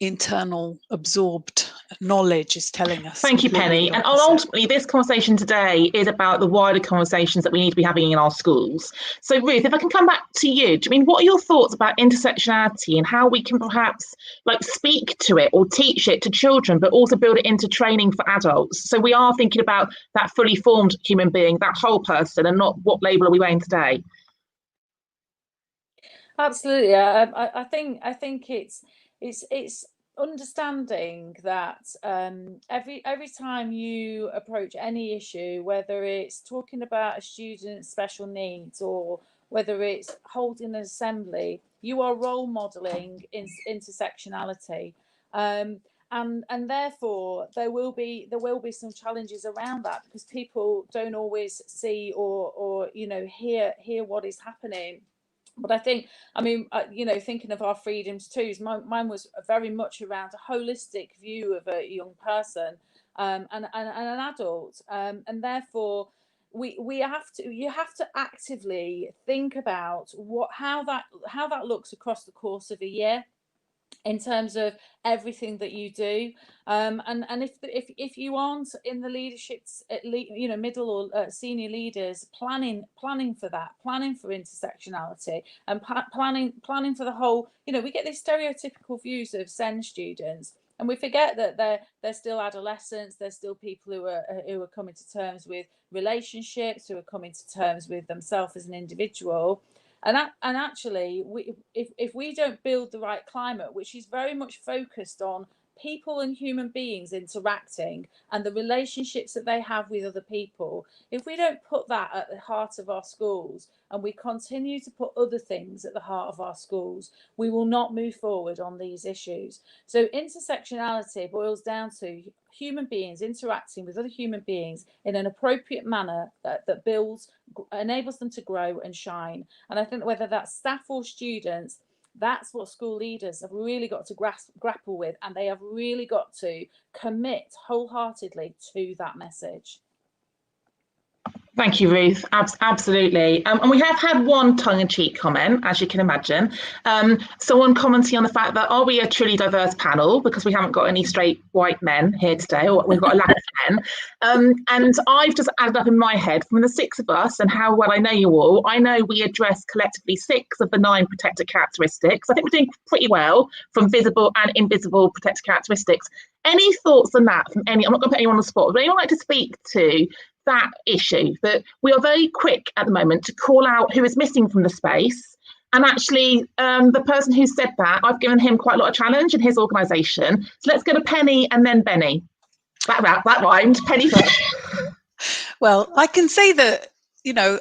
internal absorbed knowledge is telling us. Thank you, Penny. And ultimately, this conversation today is about the wider conversations that we need to be having in our schools. So, Ruth, if I can come back to you, I mean, what are your thoughts about intersectionality and how we can perhaps like speak to it or teach it to children, but also build it into training for adults? So we are thinking about that fully formed human being, that whole person, and not what label are we wearing today? Absolutely. I think it's understanding that every time you approach any issue, whether it's talking about a student's special needs or whether it's holding an assembly, you are role modeling intersectionality. And therefore there will be some challenges around that, because people don't always see or you know hear what is happening. But I think, I mean, you know, thinking of our freedoms too, mine was very much around a holistic view of a young person and an adult, and therefore you have to actively think about how that looks across the course of a year, in terms of everything that you do, and if you aren't in the leaderships, you know, middle or senior leaders, planning for that, planning for intersectionality, and planning for the whole, you know, we get these stereotypical views of SEND students, and we forget that they're still adolescents, they're still people who are coming to terms with relationships, who are coming to terms with themselves as an individual. And actually, if we don't build the right climate, which is very much focused on people and human beings interacting and the relationships that they have with other people, if we don't put that at the heart of our schools and we continue to put other things at the heart of our schools, we will not move forward on these issues. So intersectionality boils down to human beings interacting with other human beings in an appropriate manner that builds, enables them to grow and shine. And I think whether that's staff or students, that's what school leaders have really got to grapple with, and they have really got to commit wholeheartedly to that message. Thank you, Ruth. Absolutely. And we have had one tongue-in-cheek comment, as you can imagine. Someone commenting on the fact that, are we a truly diverse panel because we haven't got any straight white men here today, or we've got a lack of men. And I've just added up in my head, from the 6 of us and how well I know you all, I know we address collectively 6 of the 9 protected characteristics. I think we're doing pretty well from visible and invisible protected characteristics. Any thoughts on that from any? I'm not going to put anyone on the spot. Would anyone like to speak to that issue, that we are very quick at the moment to call out who is missing from the space? And actually, the person who said that, I've given him quite a lot of challenge in his organisation. So let's go to Penny and then Benny. That rhymed. Penny first. Well, I can say that, you know,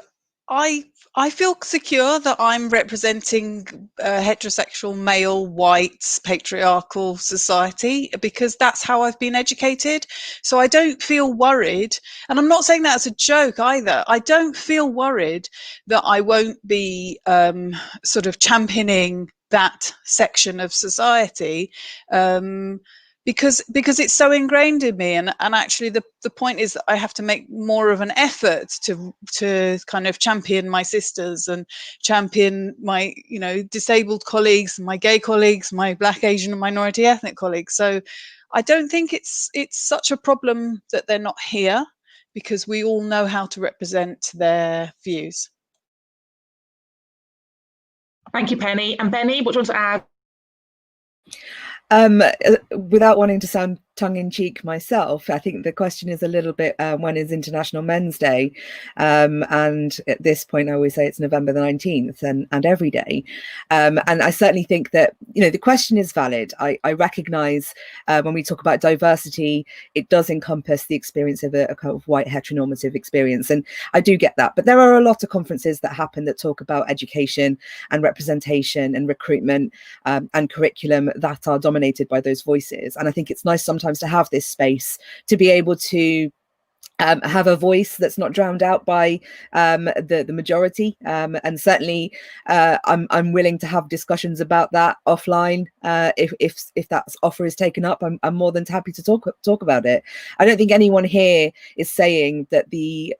I feel secure that I'm representing a heterosexual, male, white, patriarchal society, because that's how I've been educated. So I don't feel worried, and I'm not saying that as a joke either. I don't feel worried that I won't be sort of championing that section of society. Because it's so ingrained in me, and actually the point is that I have to make more of an effort to kind of champion my sisters and champion my, you know, disabled colleagues, my gay colleagues, my Black, Asian and minority ethnic colleagues. So I don't think it's such a problem that they're not here, because we all know how to represent their views. Thank you, Penny. And Benny, what do you want to add? Without wanting to sound tongue-in-cheek myself, I think the question is a little bit, when is International Men's Day? And at this point I always say it's November the 19th and every day. And I certainly think that, you know, the question is valid. I recognise when we talk about diversity, it does encompass the experience of a kind of white heteronormative experience, and I do get that. But there are a lot of conferences that happen that talk about education and representation and recruitment and curriculum that are dominated by those voices. And I think it's nice sometimes to have this space to be able to have a voice that's not drowned out by the majority, and certainly I'm willing to have discussions about that offline. If that offer is taken up, I'm more than happy to talk about it. I don't think anyone here is saying that the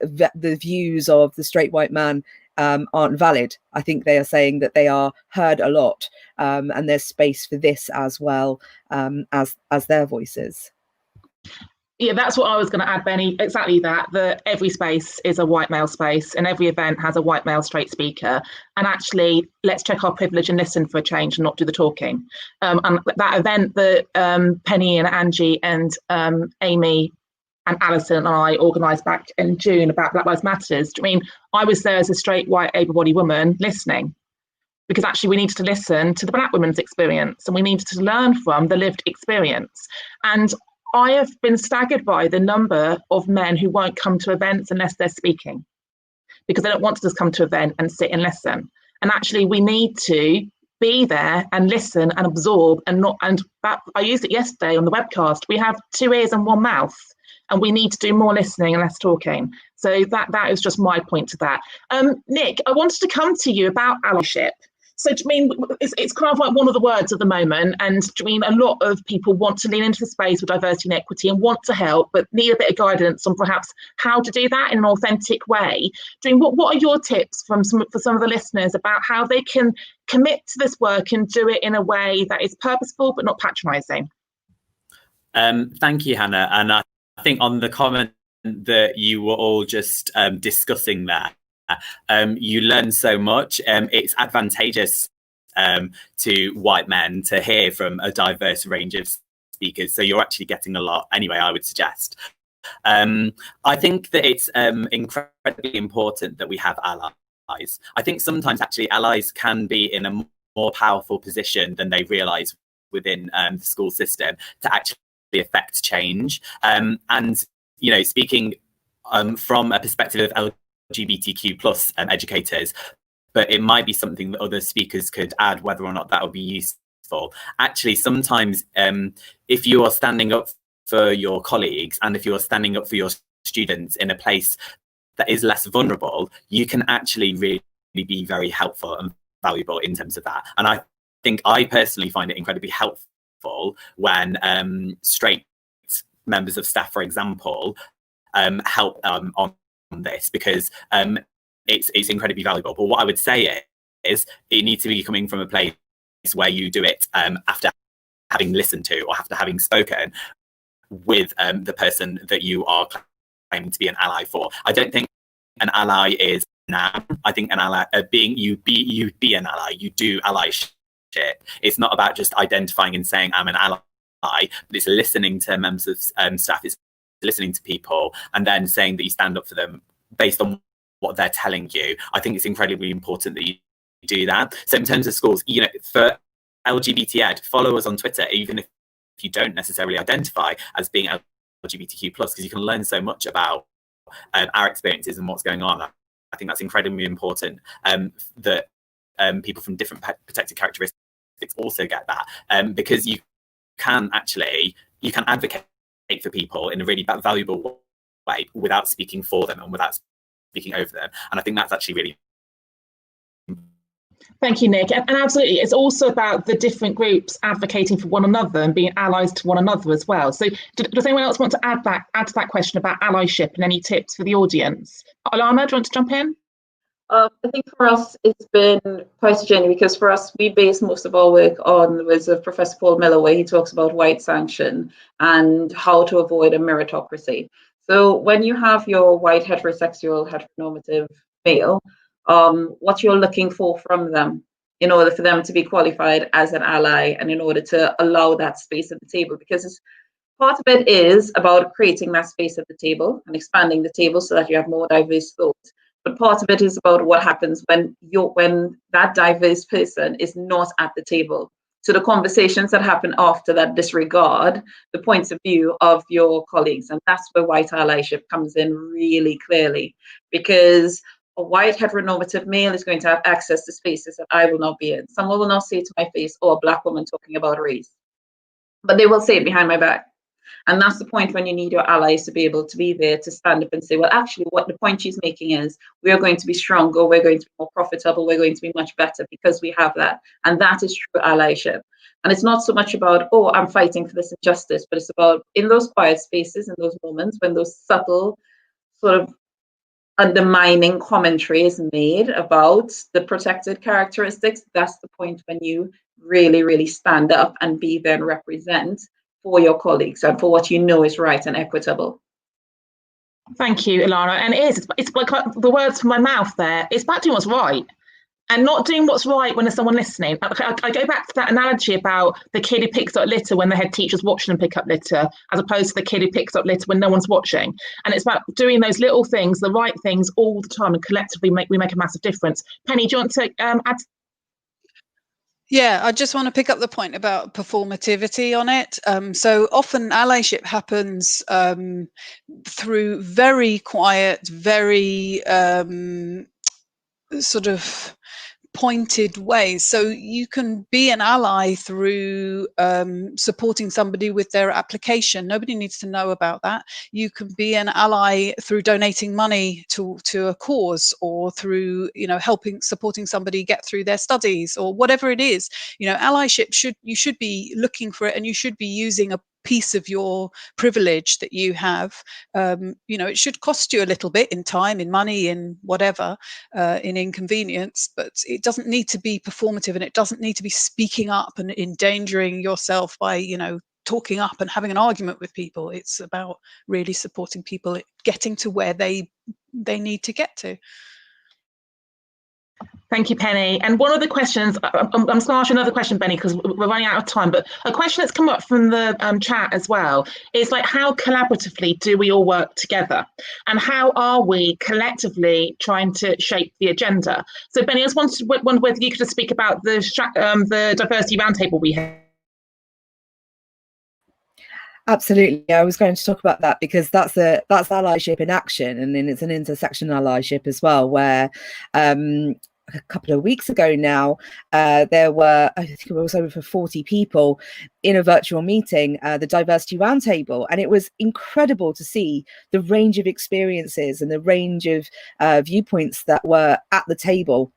views of the straight white man aren't valid. I think they are saying that they are heard a lot, and there's space for this as well, as their voices. Yeah, that's what I was going to add, Benny. Exactly that every space is a white male space, and every event has a white male straight speaker. And actually, let's check our privilege and listen for a change and not do the talking. And that event that Penny and Angie and Amy and Alison and I organised back in June about Black Lives Matters, I mean, I was there as a straight, white, able-bodied woman listening, because actually we needed to listen to the Black women's experience, and we needed to learn from the lived experience. And I have been staggered by the number of men who won't come to events unless they're speaking, because they don't want to just come to an event and sit and listen. And actually we need to be there and listen and absorb, and not, and that, I used it yesterday on the webcast, we have 2 ears and 1 mouth, and we need to do more listening and less talking. So that is just my point to that. Nick, I wanted to come to you about allyship. So, I mean, it's kind of like one of the words at the moment, and I mean, a lot of people want to lean into the space for diversity and equity and want to help, but need a bit of guidance on perhaps how to do that in an authentic way. I mean, what are your tips for some of the listeners about how they can commit to this work and do it in a way that is purposeful but not patronising? Thank you, Hannah. And I think on the comment that you were all just discussing there, you learn so much. It's advantageous to white men to hear from a diverse range of speakers, so you're actually getting a lot anyway, I would suggest. I think that it's incredibly important that we have allies. I think sometimes actually allies can be in a more powerful position than they realise within the school system to actually affect change. And, you know, speaking from a perspective of LGBTQ plus educators, but it might be something that other speakers could add, whether or not that would be useful. Actually, sometimes if you are standing up for your colleagues and if you're standing up for your students in a place that is less vulnerable, you can actually really be very helpful and valuable in terms of that. And I think I personally find it incredibly helpful when straight members of staff, for example, help on this, because it's incredibly valuable. But what I would say is it needs to be coming from a place where you do it after having listened to or after having spoken with the person that you are claiming to be an ally for. I don't think an ally is now. I think an ally you be an ally. You do allyship. It's not about just identifying and saying I'm an ally, but it's listening to members of staff. It's listening to people and then saying that you stand up for them based on what they're telling you. I think it's incredibly important that you do that. So in terms of schools, you know, for LGBT ed, follow us on Twitter, even if you don't necessarily identify as being LGBTQ+, because you can learn so much about our experiences and what's going on. I think that's incredibly important, that people from different protected characteristics also get that, because you can advocate for people in a really valuable way without speaking for them and without speaking over them. And I think that's actually really. Thank you, Nick. And absolutely, it's also about the different groups advocating for one another and being allies to one another as well. So does anyone else want to add to that question about allyship and any tips for the audience? Alana, do you want to jump in? I think for us, it's been quite a journey, because for us, we base most of our work on the words of Professor Paul Miller, where he talks about white sanction and how to avoid a meritocracy. So when you have your white heterosexual heteronormative male, what you're looking for from them in order for them to be qualified as an ally and in order to allow that space at the table, because part of it is about creating that space at the table and expanding the table so that you have more diverse thoughts. But part of it is about what happens when that diverse person is not at the table. So the conversations that happen after that disregard the points of view of your colleagues. And that's where white allyship comes in really clearly, because a white heteronormative male is going to have access to spaces that I will not be in. Someone will not say to my face, oh, a Black woman talking about race, but they will say it behind my back. And that's the point when you need your allies to be able to be there to stand up and say, well, actually, what the point she's making is we are going to be stronger, we're going to be more profitable, we're going to be much better because we have that. And that is true allyship. And it's not so much about, oh, I'm fighting for this injustice, but it's about in those quiet spaces, in those moments when those subtle sort of undermining commentary is made about the protected characteristics. That's the point when you really, really stand up and be there and represent for your colleagues and for what you know is right and equitable. Thank you, Ilana. And it's like the words from my mouth there. It's about doing what's right and not doing what's right when there's someone listening. I go back to that analogy about the kid who picks up litter when the head teacher's watching them pick up litter, as opposed to the kid who picks up litter when no one's watching. And it's about doing those little things, the right things all the time, and collectively we make a massive difference. Penny, do you want to add? Yeah, I just want to pick up the point about performativity on it. So often allyship happens through very quiet, very sort of pointed ways. So you can be an ally through supporting somebody with their application. Nobody needs to know about that. You can be an ally through donating money to a cause, or through, you know, supporting somebody get through their studies, or whatever it is. You know, allyship you should be looking for it, and you should be using a piece of your privilege that you have. You know, it should cost you a little bit in time, in money, in whatever, in inconvenience, but it doesn't need to be performative, and it doesn't need to be speaking up and endangering yourself by, you know, talking up and having an argument with people. It's about really supporting people getting to where they need to get to. Thank you, Penny. And one of the questions, I'm going to ask you another question, Benny, because we're running out of time, but a question that's come up from the chat as well is like, how collaboratively do we all work together? And how are we collectively trying to shape the agenda? So Benny, I just wondered whether you could just speak about the diversity roundtable we Absolutely. I was going to talk about that because that's allyship in action, and then it's an intersectional allyship as well, where a couple of weeks ago now, there were, I think it was over 40 people in a virtual meeting, the Diversity Roundtable, and it was incredible to see the range of experiences and the range of viewpoints that were at the table,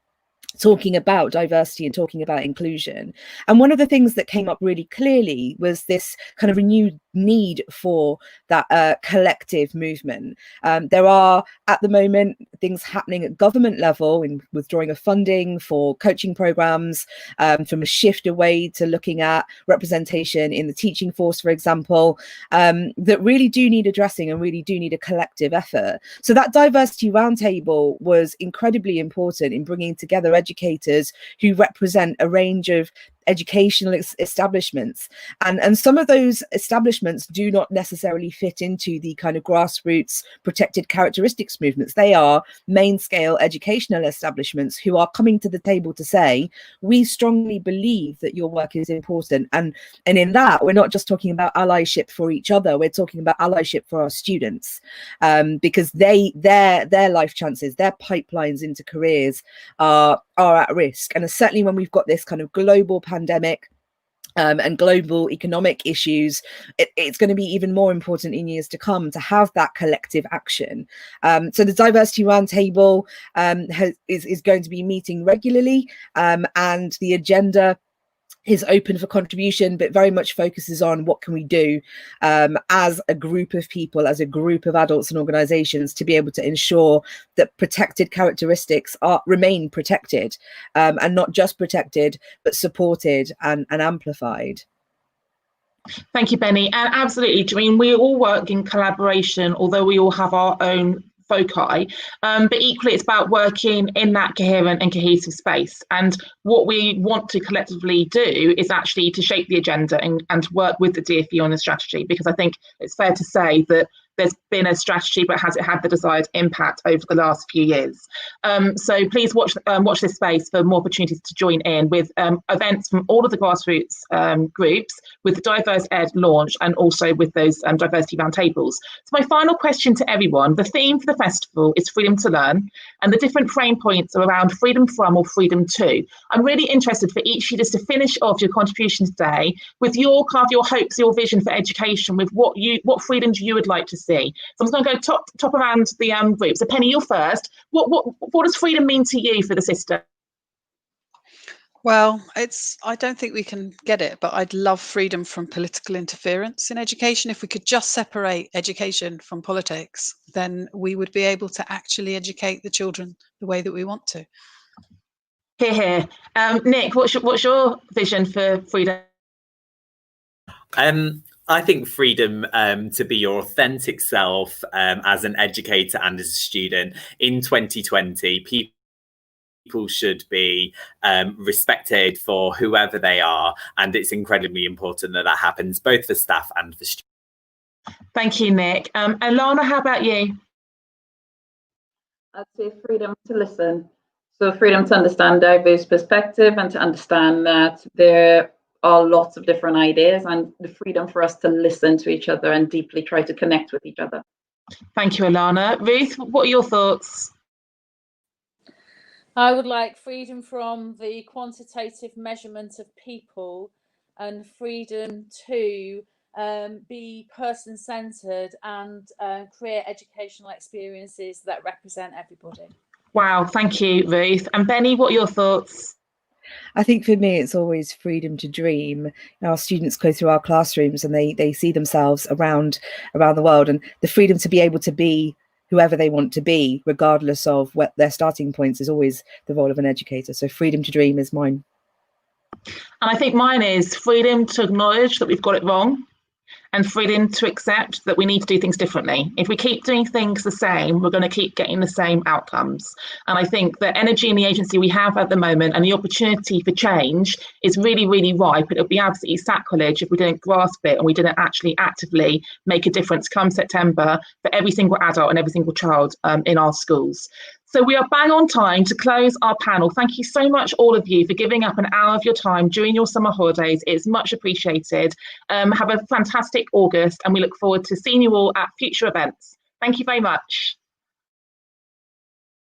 talking about diversity and talking about inclusion. And one of the things that came up really clearly was this kind of renewed need for that collective movement. There are at the moment things happening at government level in withdrawing of funding for coaching programs, from a shift away to looking at representation in the teaching force, for example, that really do need addressing and really do need a collective effort. So that Diversity Roundtable was incredibly important in bringing together educators who represent a range of educational establishments, and some of those establishments do not necessarily fit into the kind of grassroots protected characteristics movements. They are main scale educational establishments who are coming to the table to say, we strongly believe that your work is important, and in that we're not just talking about allyship for each other, we're talking about allyship for our students, because their life chances, their pipelines into careers are at risk. And certainly when we've got this kind of global pandemic and global economic issues, it's going to be even more important in years to come to have that collective action. So the Diversity Roundtable is going to be meeting regularly, and the agenda is open for contribution, but very much focuses on what can we do as a group of people, as a group of adults and organizations, to be able to ensure that protected characteristics remain protected, and not just protected, but supported and amplified. Thank you, Bennie. And absolutely, I mean, we all work in collaboration, although we all have our own foci, but equally it's about working in that coherent and cohesive space. And what we want to collectively do is actually to shape the agenda and work with the DfE on the strategy, because I think it's fair to say that there's been a strategy, but has it had the desired impact over the last few years? So please watch this space for more opportunities to join in with events from all of the grassroots groups, with the Diverse Ed launch, and also with those diversity roundtables. So my final question to everyone: the theme for the festival is freedom to learn, and the different frame points are around freedom from or freedom to. I'm really interested for each of you just to finish off your contribution today with your hopes, your vision for education, with what freedoms you would like to see. So I'm just going to go top around the group. So Penny, you're first. What does freedom mean to you for the system? Well, I don't think we can get it, but I'd love freedom from political interference in education. If we could just separate education from politics, then we would be able to actually educate the children the way that we want to. Hear, hear. Nick, what's your vision for freedom? I think freedom to be your authentic self as an educator and as a student in 2020. People should be respected for whoever they are, and it's incredibly important that that happens both for staff and for students. Thank you, Nick. Alana, how about you? I'd say freedom to listen. So freedom to understand diverse perspective and to understand that there are lots of different ideas, and the freedom for us to listen to each other and deeply try to connect with each other. Thank you, Alana. Ruth, what are your thoughts? I would like freedom from the quantitative measurement of people, and freedom to be person-centred and create educational experiences that represent everybody. Wow, thank you, Ruth. And Bennie, what are your thoughts? I think for me, it's always freedom to dream. Our students go through our classrooms and they see themselves around the world, and the freedom to be able to be whoever they want to be, regardless of what their starting points, is always the role of an educator. So freedom to dream is mine. And I think mine is freedom to acknowledge that we've got it wrong, and freedom to accept that we need to do things differently. If we keep doing things the same, we're going to keep getting the same outcomes. And I think the energy and the agency we have at the moment and the opportunity for change is really, really ripe. It would be absolutely sacrilege if we didn't grasp it and we didn't actually actively make a difference come September for every single adult and every single child in our schools. So we are bang on time to close our panel. Thank you so much, all of you, for giving up an hour of your time during your summer holidays. It's much appreciated. Have a fantastic August, and we look forward to seeing you all at future events. Thank you very much.